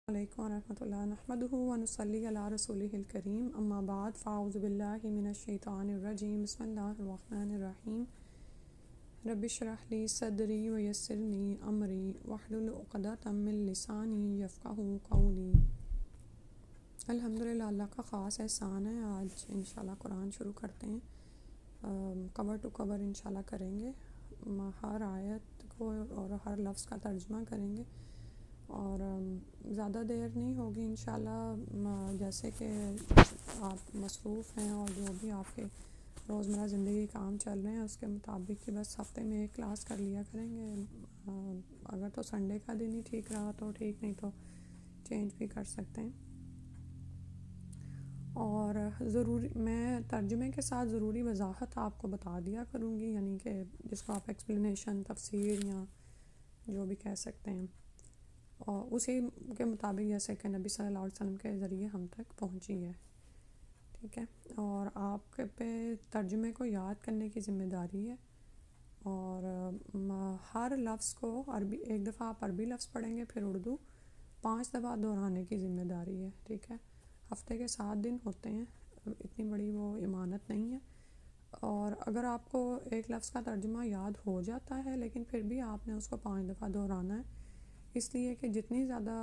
علیکم ورحمۃ اللہ نحمدہ ونصلی علی رسولہ الکریم اما بعد فاعوذ باللہ من الشیطان الرجیم بسم اللہ الرحمن الرحیم رب اشرح لی صدری ویسر لی امری واحلل عقدۃ من لسانی یفقہوا قولی۔ الحمدللہ، اللہ کا خاص احسان ہے۔ آج انشاءاللہ قرآن شروع کرتے ہیں، کور ٹو کور انشاءاللہ کریں گے، ہر آیت کو اور ہر لفظ کا ترجمہ کریں گے، اور زیادہ دیر نہیں ہوگی انشاءاللہ۔ جیسے کہ آپ مصروف ہیں اور جو بھی آپ کے روزمرہ زندگی کام چل رہے ہیں اس کے مطابق کہ بس ہفتے میں ایک کلاس کر لیا کریں گے۔ اگر تو سنڈے کا دن ہی ٹھیک رہا تو ٹھیک، نہیں تو چینج بھی کر سکتے ہیں۔ اور ضروری میں ترجمے کے ساتھ ضروری وضاحت آپ کو بتا دیا کروں گی، یعنی کہ جس کو آپ ایکسپلینیشن، تفسیر یا جو بھی کہہ سکتے ہیں، اور اسی کے مطابق جیسے کہ نبی صلی اللہ علیہ وسلم کے ذریعے ہم تک پہنچی ہے، ٹھیک ہے۔ اور آپ کے پہ ترجمے کو یاد کرنے کی ذمہ داری ہے، اور ہر لفظ کو عربی، ایک دفعہ آپ عربی لفظ پڑھیں گے پھر اردو 5 دفعہ دہرانے کی ذمہ داری ہے، ٹھیک ہے۔ ہفتے کے 7 دن ہوتے ہیں، اتنی بڑی وہ امانت نہیں ہے۔ اور اگر آپ کو ایک لفظ کا ترجمہ یاد ہو جاتا ہے لیکن پھر بھی آپ نے اس کو 5 دفعہ دہرانا ہے، اس لیے کہ جتنی زیادہ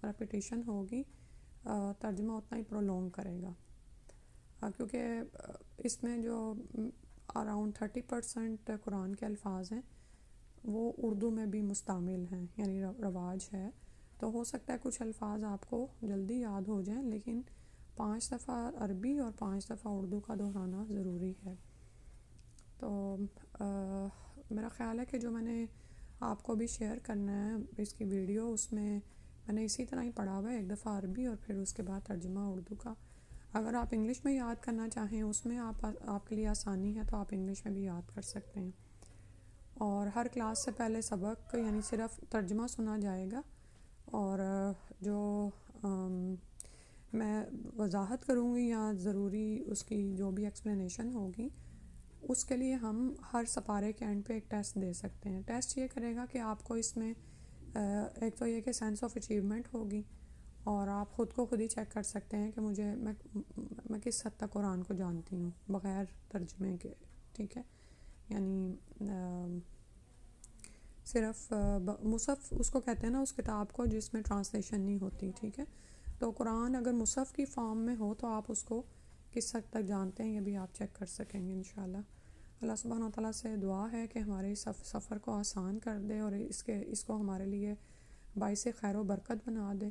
ریپیٹیشن ہوگی ترجمہ اتنا ہی پرولونگ کرے گا، کیونکہ اس میں جو اراؤنڈ 30% قرآن کے الفاظ ہیں وہ اردو میں بھی مستعمل ہیں، یعنی رواج ہے، تو ہو سکتا ہے کچھ الفاظ آپ کو جلدی یاد ہو جائیں، لیکن 5 دفعہ عربی اور 5 دفعہ اردو کا دہرانا ضروری ہے۔ تو میرا خیال ہے کہ جو میں نے آپ کو بھی شیئر کرنا ہے اس کی ویڈیو، اس میں نے اسی طرح ہی پڑھا ہوا ہے، ایک دفعہ عربی اور پھر اس کے بعد ترجمہ اردو کا۔ اگر آپ انگلش میں یاد کرنا چاہیں، اس میں آپ کے لیے آسانی ہے تو آپ انگلش میں بھی یاد کر سکتے ہیں۔ اور ہر کلاس سے پہلے سبق یعنی صرف ترجمہ سنا جائے گا، اور جو میں وضاحت کروں گی یا ضروری اس کی جو بھی ایکسپلینیشن ہوگی، اس کے لیے ہم ہر سپارے کے اینڈ پہ ایک ٹیسٹ دے سکتے ہیں۔ ٹیسٹ یہ کرے گا کہ آپ کو اس میں ایک تو یہ کہ سینس آف اچیومنٹ ہوگی، اور آپ خود کو خود ہی چیک کر سکتے ہیں کہ میں کس حد تک قرآن کو جانتی ہوں بغیر ترجمے کے، ٹھیک ہے۔ یعنی صرف مصحف اس کو کہتے ہیں نا، اس کتاب کو جس میں ٹرانسلیشن نہیں ہوتی، ٹھیک ہے۔ تو قرآن اگر مصحف کی فارم میں ہو تو آپ اس کو کس حد تک جانتے ہیں، یہ بھی آپ چیک کر سکیں گے انشاءاللہ۔ اللہ سبحانہ وتعالیٰ سے دعا ہے کہ ہمارے سفر کو آسان کر دے، اور اس کو ہمارے لیے باعث خیر و برکت بنا دے،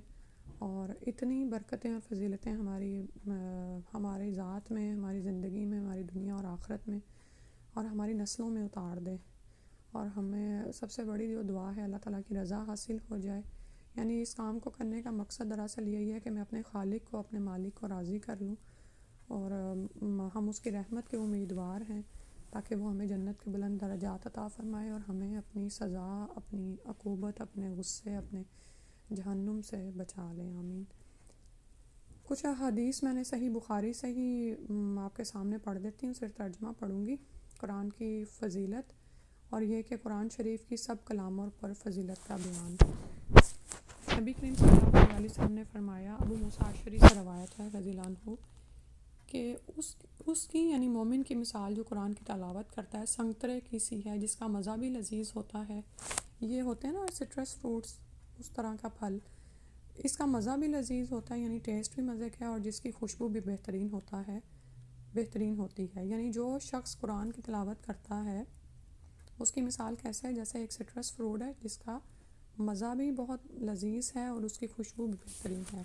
اور اتنی برکتیں اور فضیلتیں ہماری ذات میں، ہماری زندگی میں، ہماری دنیا اور آخرت میں اور ہماری نسلوں میں اتار دے، اور ہمیں سب سے بڑی جو دعا ہے اللہ تعالیٰ کی رضا حاصل ہو جائے۔ یعنی اس کام کو کرنے کا مقصد دراصل یہی ہے کہ میں اپنے خالق کو، اپنے مالک کو راضی کر لوں، اور ہم اس کی رحمت کے امیدوار ہیں تاکہ وہ ہمیں جنت کے بلند درجات عطا فرمائے، اور ہمیں اپنی سزا، اپنی عقوبت، اپنے غصے، اپنے جہنم سے بچا لے، آمین۔ کچھ احادیث میں نے صحیح بخاری سے ہی آپ کے سامنے پڑھ دیتی ہوں، صرف ترجمہ پڑھوں گی۔ قرآن کی فضیلت، اور یہ کہ قرآن شریف کی سب کلاموں پر فضیلت کا بیان۔ نبی کریم صلی اللہ علیہ وسلم نے فرمایا، ابو موسیٰ اشعری سے روایت ہے رضی اللہ عنہ، کہ اس کی یعنی مومن کی مثال جو قرآن کی تلاوت کرتا ہے سنگترے کی سی ہے، جس کا مزہ بھی لذیذ ہوتا ہے۔ یہ ہوتے ہیں نا سٹرس فروٹس، اس طرح کا پھل، اس کا مزہ بھی لذیذ ہوتا ہے، یعنی ٹیسٹ بھی مزے کا ہے، اور جس کی خوشبو بھی بہترین ہوتی ہے۔ یعنی جو شخص قرآن کی تلاوت کرتا ہے اس کی مثال کیسے ہے؟ جیسے ایک سٹرس فروٹ ہے جس کا مزہ بھی بہت لذیذ ہے اور اس کی خوشبو بھی بہترین ہے۔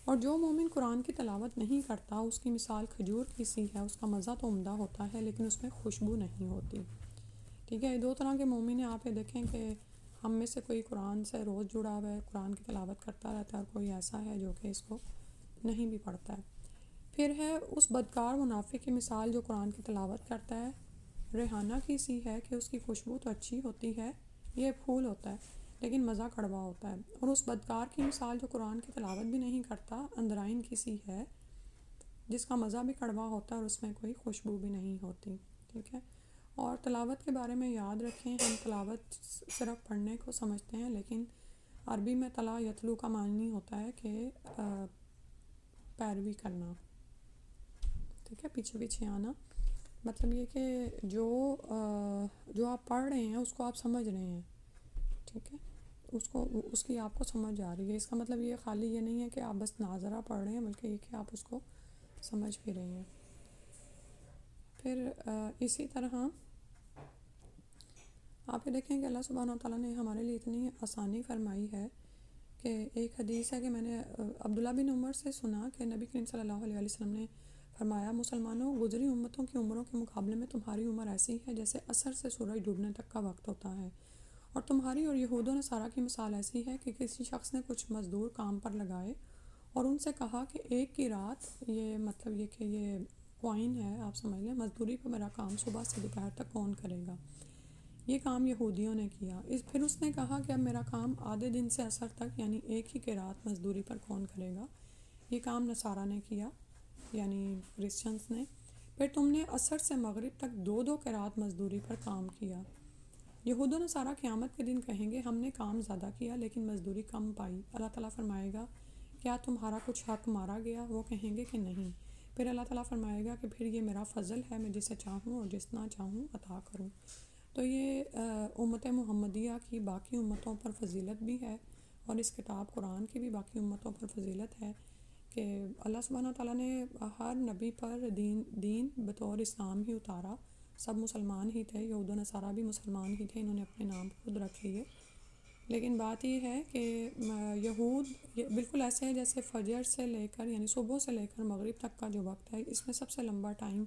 اور جو مومن قرآن کی تلاوت نہیں کرتا اس کی مثال کھجور کی سی ہے، اس کا مزہ تو عمدہ ہوتا ہے لیکن اس میں خوشبو نہیں ہوتی، ٹھیک ہے۔ یہ دو طرح کے مومن ہیں۔ آپ یہ دیکھیں کہ ہم میں سے کوئی قرآن سے روز جڑا ہوا ہے، قرآن کی تلاوت کرتا رہتا ہے، اور کوئی ایسا ہے جو کہ اس کو نہیں بھی پڑھتا ہے۔ پھر ہے اس بدکار منافق کی مثال جو قرآن کی تلاوت کرتا ہے، ریحانہ کی سی ہے کہ اس کی خوشبو تو اچھی ہوتی ہے، یہ پھول ہوتا ہے لیکن مزہ کڑوا ہوتا ہے۔ اور اس بدکار کی مثال جو قرآن کی تلاوت بھی نہیں کرتا، اندرائن کی سی ہے، جس کا مزہ بھی کڑوا ہوتا ہے اور اس میں کوئی خوشبو بھی نہیں ہوتی، ٹھیک ہے۔ اور تلاوت کے بارے میں یاد رکھیں، ہم تلاوت صرف پڑھنے کو سمجھتے ہیں، لیکن عربی میں تلا یتلو کا معنی ہوتا ہے کہ پیروی کرنا، ٹھیک ہے، پیچھے پیچھے آنا، مطلب یہ کہ جو آپ پڑھ رہے ہیں اس کو آپ سمجھ رہے ہیں، ٹھیک ہے، اس کی آپ کو سمجھ آ رہی ہے، اس کا مطلب یہ خالی یہ نہیں ہے کہ آپ بس ناظرہ پڑھ رہے ہیں، بلکہ یہ کہ آپ اس کو سمجھ بھی رہے ہیں۔ پھر اسی طرح آپ یہ دیکھیں کہ اللہ سبحانہ وتعالیٰ نے ہمارے لیے اتنی آسانی فرمائی ہے کہ ایک حدیث ہے کہ میں نے عبداللہ بن عمر سے سنا کہ نبی کریم صلی اللہ علیہ وسلم نے فرمایا، مسلمانوں، گزری امتوں کی عمروں کے مقابلے میں تمہاری عمر ایسی ہے جیسے عصر سے سورج ڈوبنے تک کا وقت ہوتا ہے، اور تمہاری اور یہود و نصارہ کی مثال ایسی ہے کہ کسی شخص نے کچھ مزدور کام پر لگائے اور ان سے کہا کہ ایک کی رات، یہ مطلب یہ کہ یہ کوائن ہے، آپ سمجھ لیں، مزدوری پہ میرا کام صبح سے دوپہر تک کون کرے گا؟ یہ کام یہودیوں نے کیا۔ پھر اس نے کہا کہ اب میرا کام آدھے دن سے عصر تک، یعنی ایک ہی قرات مزدوری پر کون کرے گا؟ یہ کام نصارہ نے کیا، یعنی کرسچنس نے۔ پھر تم نے عصر سے مغرب تک 2 قرات مزدوری پر کام کیا۔ یہود و نصارہ قیامت کے دن کہیں گے ہم نے کام زیادہ کیا لیکن مزدوری کم پائی۔ اللہ تعالیٰ فرمائے گا کیا تمہارا کچھ حق مارا گیا؟ وہ کہیں گے کہ نہیں۔ پھر اللہ تعالیٰ فرمائے گا کہ پھر یہ میرا فضل ہے، میں جسے چاہوں اور جتنا چاہوں عطا کروں۔ تو یہ امت محمدیہ کی باقی امتوں پر فضیلت بھی ہے، اور اس کتاب قرآن کی بھی باقی امتوں پر فضیلت ہے کہ اللہ سبحانہ تعالیٰ نے ہر نبی پر دین بطور اسلام ہی اتارا۔ سب مسلمان ہی تھے، یہود و نصارہ بھی مسلمان ہی تھے، انہوں نے اپنے نام خود رکھ لیے، لیکن بات یہ ہے کہ یہود بالکل ایسے ہے جیسے فجر سے لے کر، یعنی صبح سے لے کر مغرب تک کا جو وقت ہے، اس میں سب سے لمبا ٹائم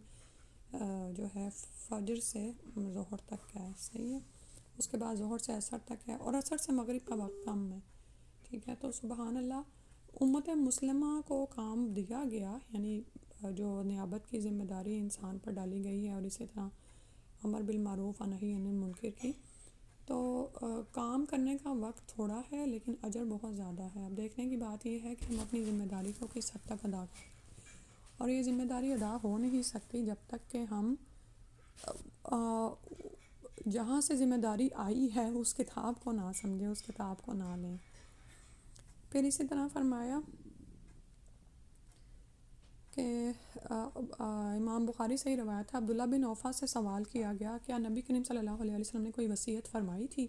جو ہے فجر سے ظہر تک کا ہے، صحیح ہے، اس کے بعد ظہر سے عصر تک ہے، اور عصر سے مغرب کا وقت کم ہے، ٹھیک ہے۔ تو سبحان اللہ، امت مسلمہ کو کام دیا گیا، یعنی جو نیابت کی ذمہ داری انسان پر ڈالی گئی ہے، اور اسی طرح امر بالمعروف و نہی عن المنکر کی، تو کام کرنے کا وقت تھوڑا ہے لیکن اجر بہت زیادہ ہے۔ اب دیکھنے کی بات یہ ہے کہ ہم اپنی ذمہ داری کو کس حد تک ادا کریں، اور یہ ذمہ داری ادا ہو نہیں سکتی جب تک کہ ہم جہاں سے ذمہ داری آئی ہے اس کتاب کو نہ سمجھیں، اس کتاب کو نہ لیں۔ پھر اسی طرح فرمایا کہ امام بخاری سے ہی روایت ہے، عبداللہ بن اوفا سے سوال کیا گیا کیا نبی کریم صلی اللہ علیہ وسلم نے کوئی وصیت فرمائی تھی؟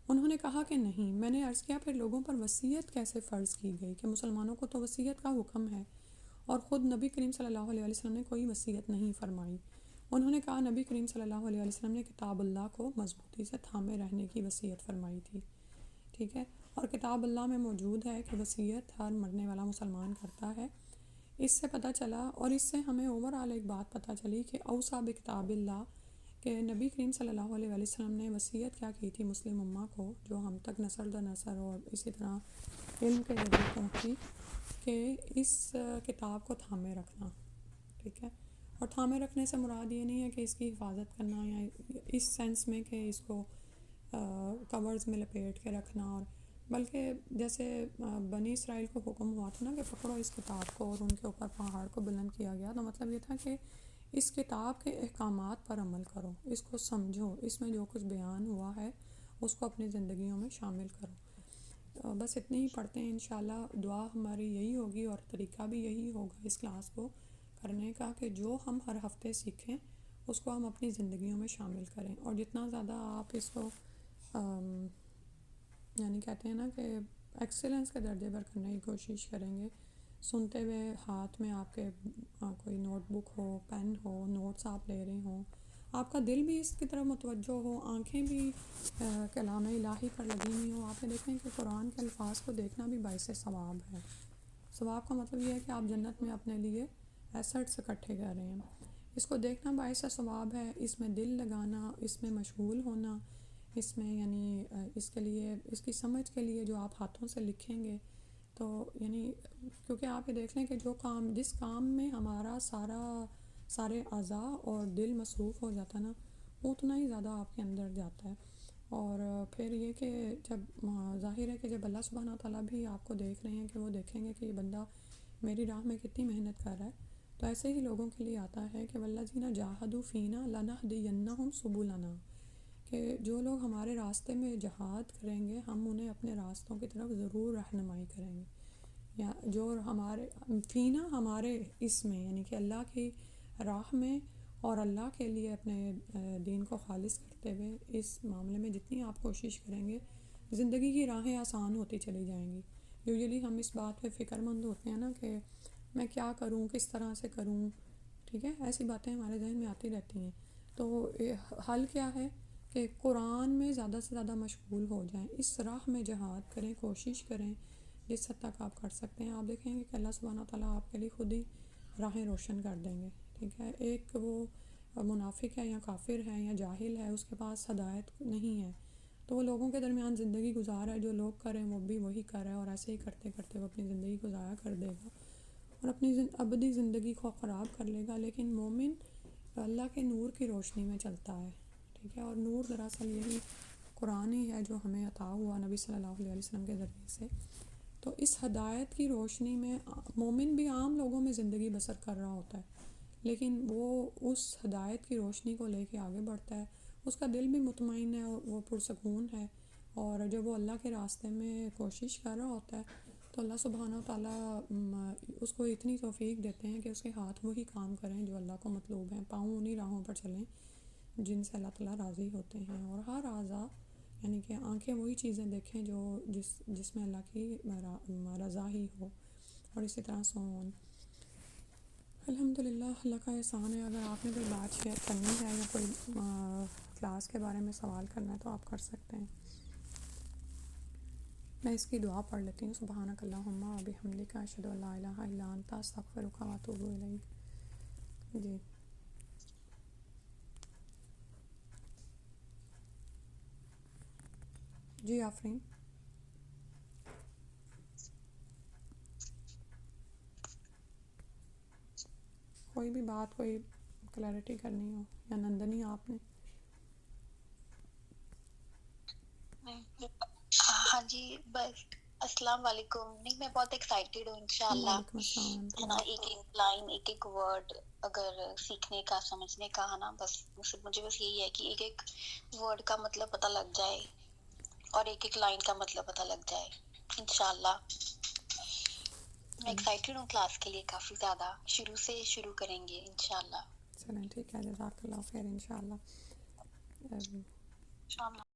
انہوں نے کہا کہ نہیں۔ میں نے عرض کیا پھر لوگوں پر وصیت کیسے فرض کی گئی کہ مسلمانوں کو تو وصیت کا حکم ہے اور خود نبی کریم صلی اللہ علیہ وسلم نے کوئی وصیت نہیں فرمائی؟ انہوں نے کہا نبی کریم صلی اللہ علیہ وسلم نے کتاب اللہ کو مضبوطی سے تھامے رہنے کی وصیت فرمائی تھی، ٹھیک ہے، اور کتاب اللہ میں موجود ہے کہ وصیت ہر مرنے والا مسلمان کرتا ہے۔ اس سے پتہ چلا، اور اس سے ہمیں اوورآل ایک بات پتہ چلی کہ اوصیٰ بکتاب اللہ، کہ نبی کریم صلی اللہ علیہ وسلم نے وصیت کیا کی تھی مسلم امہ کو، جو ہم تک نسل در نسل اور اسی طرح علم کے ذریعے پہنچی، کہ اس کتاب کو تھامے رکھنا، ٹھیک ہے، اور تھامے رکھنے سے مراد یہ نہیں ہے کہ اس کی حفاظت کرنا، یا اس سینس میں کہ اس کو کورز میں لپیٹ کے رکھنا، اور بلکہ جیسے بنی اسرائیل کو حکم ہوا تھا نا کہ پکڑو اس کتاب کو، اور ان کے اوپر پہاڑ کو بلند کیا گیا، تو مطلب یہ تھا کہ اس کتاب کے احکامات پر عمل کرو، اس کو سمجھو، اس میں جو کچھ بیان ہوا ہے اس کو اپنی زندگیوں میں شامل کرو۔ بس اتنی ہی پڑھتے ہیں انشاءاللہ، دعا ہماری یہی ہوگی اور طریقہ بھی یہی ہوگا اس کلاس کو کرنے کا کہ جو ہم ہر ہفتے سیکھیں اس کو ہم اپنی زندگیوں میں شامل کریں، اور جتنا زیادہ آپ اس کو یعنی کہتے ہیں نا کہ ایکسیلنس کے درجے پر کرنے کی کوشش کریں گے، سنتے ہوئے ہاتھ میں آپ کے کوئی نوٹ بک ہو، پین ہو، نوٹس آپ لے رہے ہوں، آپ کا دل بھی اس کی طرف متوجہ ہو، آنکھیں بھی کلام الہی پر لگی ہوئی ہوں۔ آپ یہ دیکھیں کہ قرآن کے الفاظ کو دیکھنا بھی باعث ثواب ہے۔ ثواب کا مطلب یہ ہے کہ آپ جنت میں اپنے لیے ایسٹس اکٹھے کر رہے ہیں، اس کو دیکھنا باعث ثواب ہے، اس میں دل لگانا، اس میں مشغول ہونا، اس میں یعنی اس کے لیے، اس کی سمجھ کے لیے جو آپ ہاتھوں سے لکھیں گے، تو یعنی کیونکہ آپ یہ دیکھ لیں کہ جس کام میں ہمارا سارے اعضاء اور دل مصروف ہو جاتا ہے نا، اتنا ہی زیادہ آپ کے اندر جاتا ہے۔ اور پھر یہ کہ جب ظاہر ہے کہ جب اللہ سبحانہ تعالیٰ بھی آپ کو دیکھ رہے ہیں کہ وہ دیکھیں گے کہ یہ بندہ میری راہ میں کتنی محنت کر رہا ہے، تو ایسے ہی لوگوں کے لیے آتا ہے کہ والذین جاہدوا فینا لنہدینہم سبلنا، کہ جو لوگ ہمارے راستے میں جہاد کریں گے ہم انہیں اپنے راستوں کی طرف ضرور رہنمائی کریں گے، یا جو ہمارے فینا ہمارے اس میں یعنی کہ اللہ کی راہ میں اور اللہ کے لیے اپنے دین کو خالص کرتے ہوئے اس معاملے میں جتنی آپ کوشش کریں گے زندگی کی راہیں آسان ہوتی چلی جائیں گی۔ یوزلی ہم اس بات پہ فکر مند ہوتے ہیں نا کہ میں کیا کروں، کس طرح سے کروں، ٹھیک ہے، ایسی باتیں ہمارے ذہن میں آتی رہتی ہیں۔ تو حل کیا ہے کہ قرآن میں زیادہ سے زیادہ مشغول ہو جائیں، اس راہ میں جہاد کریں، کوشش کریں جس حد تک آپ کر سکتے ہیں۔ آپ دیکھیں گے کہ اللہ سبحانہ تعالیٰ آپ کے لیے خود ہی راہیں روشن کر دیں گے، ٹھیک ہے۔ ایک وہ منافق ہے یا کافر ہے یا جاہل ہے، اس کے پاس ہدایت نہیں ہے، تو وہ لوگوں کے درمیان زندگی گزار ہے، جو لوگ کریں وہ بھی وہی کر رہا ہے، اور ایسے ہی کرتے کرتے وہ اپنی زندگی کو ضائع کر دے گا اور اپنی ابدی زندگی کو خراب کر لے گا۔ لیکن مومن اللہ کے نور کی روشنی میں چلتا ہے، ٹھیک ہے، اور نور دراصل یہی قرآن ہی ہے جو ہمیں عطا ہوا نبی صلی اللہ علیہ وسلم کے ذریعے سے۔ تو اس ہدایت کی روشنی میں مومن بھی عام لوگوں میں زندگی بسر کر رہا ہوتا ہے، لیکن وہ اس ہدایت کی روشنی کو لے کے آگے بڑھتا ہے، اس کا دل بھی مطمئن ہے، وہ پرسکون ہے، اور جب وہ اللہ کے راستے میں کوشش کر رہا ہوتا ہے تو اللہ سبحانہ وتعالیٰ اس کو اتنی توفیق دیتے ہیں کہ اس کے ہاتھ وہی کام کریں جو اللہ کو مطلوب ہیں، پاؤں انہی راہوں پر چلیں جن سے اللہ تعالیٰ راضی ہوتے ہیں، اور ہر اعضاء یعنی کہ آنکھیں وہی چیزیں دیکھیں جو جس میں اللہ کی رضا ہی ہو، اور اسی طرح سون۔ الحمدللہ اللہ کا احسان ہے۔ اگر آپ نے کوئی بات شیئر کرنی ہے یا کوئی کلاس کے بارے میں سوال کرنا ہے تو آپ کر سکتے ہیں۔ میں اس کی دعا پڑھ لیتی ہوں۔ سبحانک اللہم و بحمدک اشہد ان لا الہ الا انت استغفرک و اتوب الیک۔ جی جی آفرین، کوئی بھی بات، کوئی کلیئرٹی کرنی ہو، یا نندنی آپ نے؟ ہاں جی، بس السلام علیکم۔ نہیں، میں بہت ایکسائٹیڈ ہوں انشاءاللہ، وعلیکم السلام ورحمۃ ہے نا، اللہ۔ ایک ایک لائن، ایک ایک ورڈ اگر سیکھنے کا، سمجھنے کا، ہے نا، بس مجھے بس یہی ہے کہ ایک ایک ورڈ کا مطلب پتہ لگ جائے اور ایک ایک لائن کا مطلب پتہ لگ جائے انشاءاللہ۔ میں ایکسائٹیڈ ہوں کلاس کے لیے کافی زیادہ، شروع سے شروع کریں گے انشاءاللہ۔ چلیں ٹھیک ہے، جزاک اللہ خیر، انشاءاللہ۔ انشاءاللہ۔